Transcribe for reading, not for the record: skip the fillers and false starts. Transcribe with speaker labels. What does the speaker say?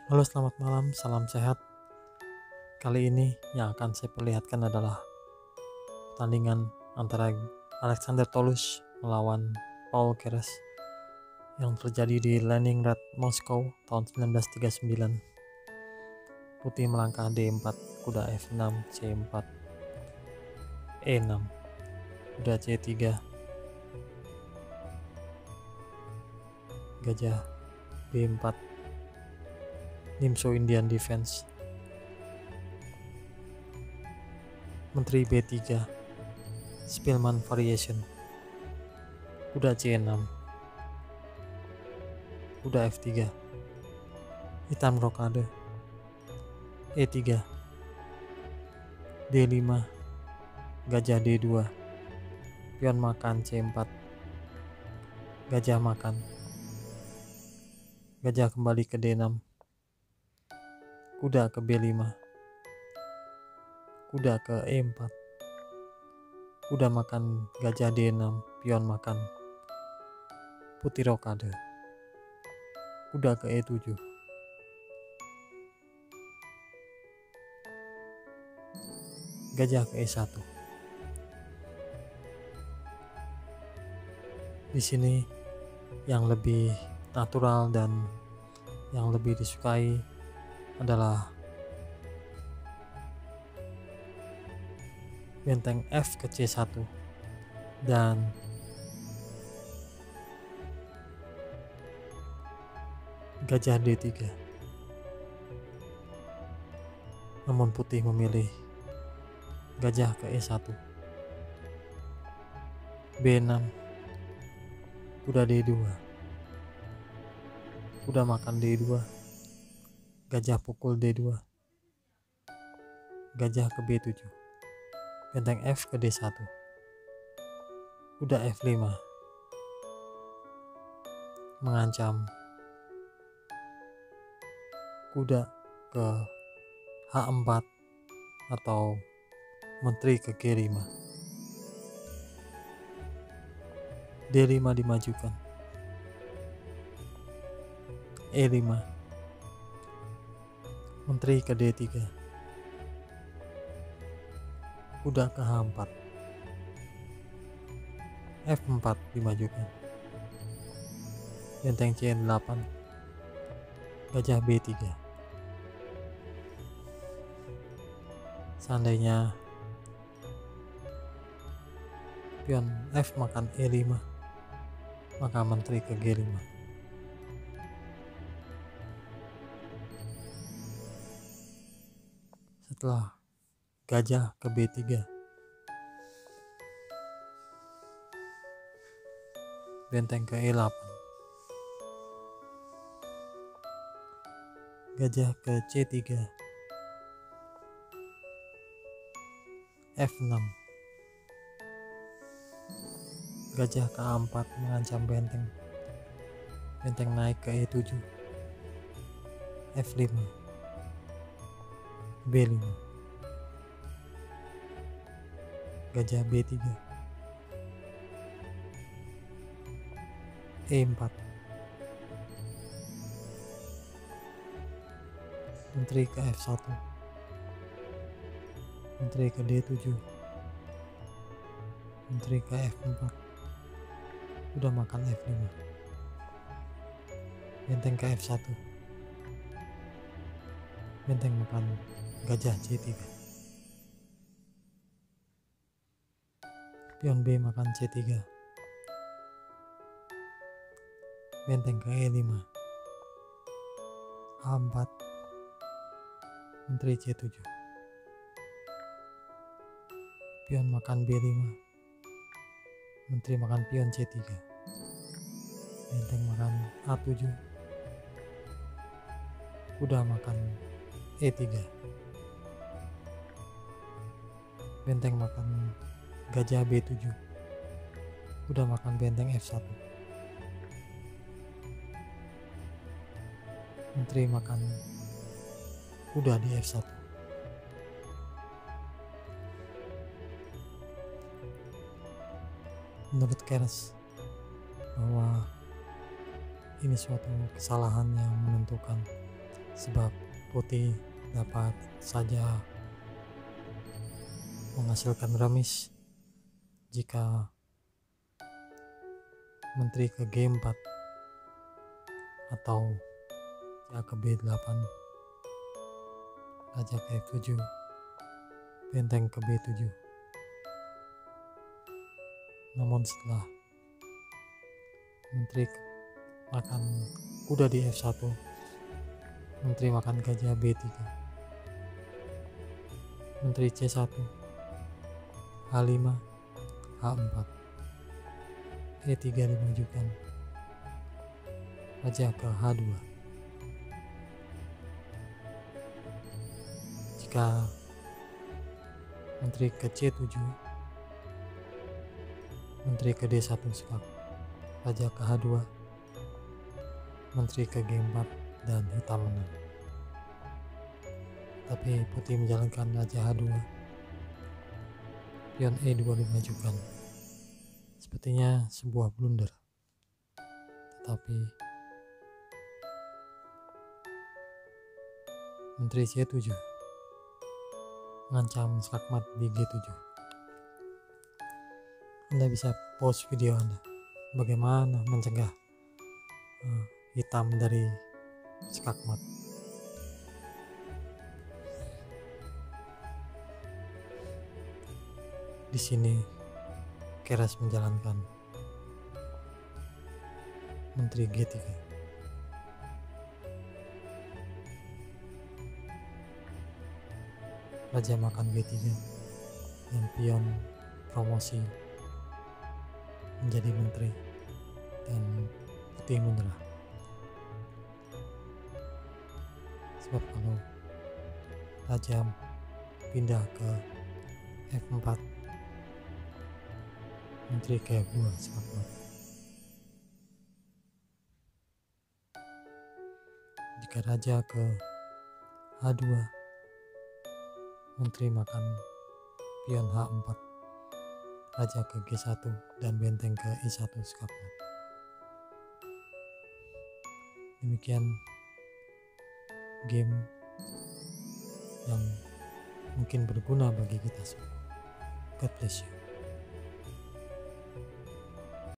Speaker 1: Halo, selamat malam, salam sehat. Kali ini yang akan saya perlihatkan adalah pertandingan antara Alexander Toulouse melawan Paul Keres yang terjadi di Leningrad, Moskow tahun 1939. Putih melangkah D4, kuda F6, C4, E6, kuda C3, gajah B4, Nimso Indian Defense, menteri B3, Spielmann Variation, kuda C6, kuda F3, hitam rokade, E3, D5, gajah D2, pion makan C4, gajah makan, gajah kembali ke D6, kuda ke B5, kuda ke E4, kuda makan gajah D6, pion makan, putih rokade, kuda ke E7, gajah ke E1. Di sini yang lebih natural dan yang lebih disukai adalah benteng F ke C1 dan gajah D3. Namun putih memilih gajah ke E1, B6, kuda D2, kuda makan D2, gajah pukul D2, gajah ke B7, benteng F ke D1, kuda F5, mengancam kuda ke H4 atau menteri ke G5. D5 dimajukan, E5, menteri ke D3, kuda ke H4, F4 dimajukan, benteng C8, gajah B3. Seandainya pion F makan E5, maka menteri ke G5. Setelah gajah ke B3, benteng ke E8, gajah ke C3, F6, gajah ke A4 mengancam benteng, benteng naik ke E7, F5, B5, gajah B3, E4, menteri ke F1, menteri ke D7, menteri ke F4, udah makan F5, benteng ke F1, benteng makan gajah C3, pion B makan C3, benteng ke E5, A4, menteri C7, pion makan B5, menteri makan pion C3, benteng makan A7, kuda makan E3, benteng makan gajah B7, kuda makan benteng F1, menteri makan kuda di F1. Menurut Keres bahwa ini suatu kesalahan yang menentukan sebab putih dapat saja menghasilkan remis jika menteri ke G4 atau raja ke B8, raja ke F7, benteng ke B7. Namun setelah menteri makan kuda di F1, menteri makan gajah B3, menteri C1, H5, H4, E3 dimajukan, raja ke H2. Jika menteri ke C7, menteri ke D1 skak, raja ke H2, menteri ke G4 dan hitam menang. Tapi putih menjalankan raja H2, pion E2 dimajukan. Sepertinya sebuah blunder, tetapi menteri C7 mengancam skakmat di G7. Anda bisa pause video Anda bagaimana mencegah hitam dari skakmat. Di sini Keras menjalankan menteri G3. Raja makan G3 dan pion promosi menjadi menteri dan putih menyerah. Sebab kalau raja pindah ke F4, menteri ke F2 skakmat. Jika raja ke H2, menteri makan pion H4, raja ke G1 dan benteng ke I1 skakmat. Demikian game yang mungkin berguna bagi kita semua. God bless you.